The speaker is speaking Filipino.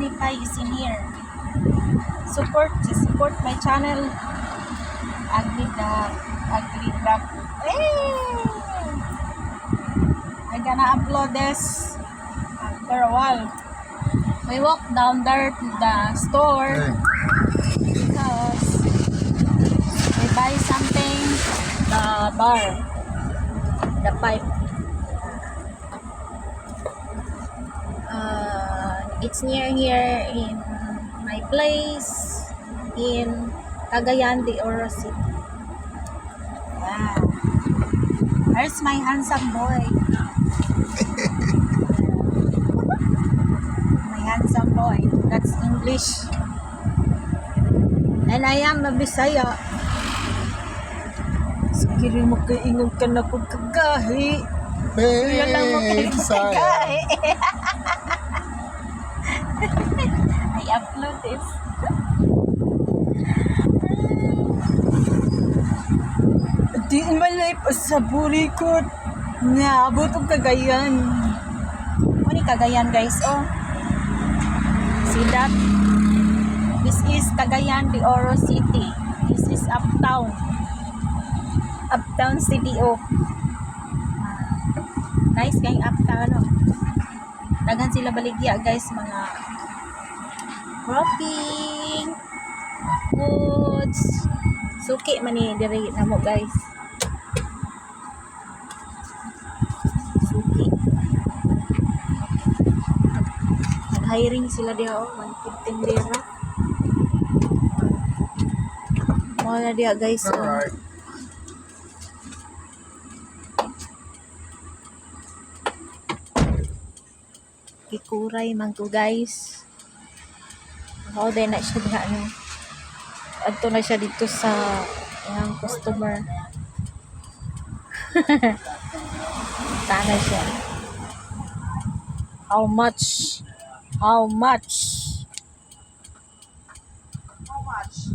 Manipay is in here. Support my channel. Ugly Duck. Hey! I'm gonna upload this after a while. We walk down there to the store because we buy something, the bar, the pipe. It's near here in my place in Cagayan de Oro City. Yeah. There's my handsome boy. My handsome boy. That's English. And I am a Bisaya. Sige rin mo kaingon ka na kung kagahi. Kaya lang mo kaingon kagahi. I upload this. Di malay pa sa burikot. Naabot ang Cagayan. Ano yung Cagayan guys? Oh. See that? This is Cagayan de Oro City. This is uptown. Uptown CDO. Guys, kayong uptown. Oh. Dagan sila baligya guys. Mga cropping. Goods. Suki man ni diri na mo guys. Suki. Nag-hiring sila diha oh, 115 lira. Wala diha guys. Alright. Kikuray man ko guys. Ako din na siya diha no. Adto na siya dito sa yung customer. Tana siya. How much? How much? How much?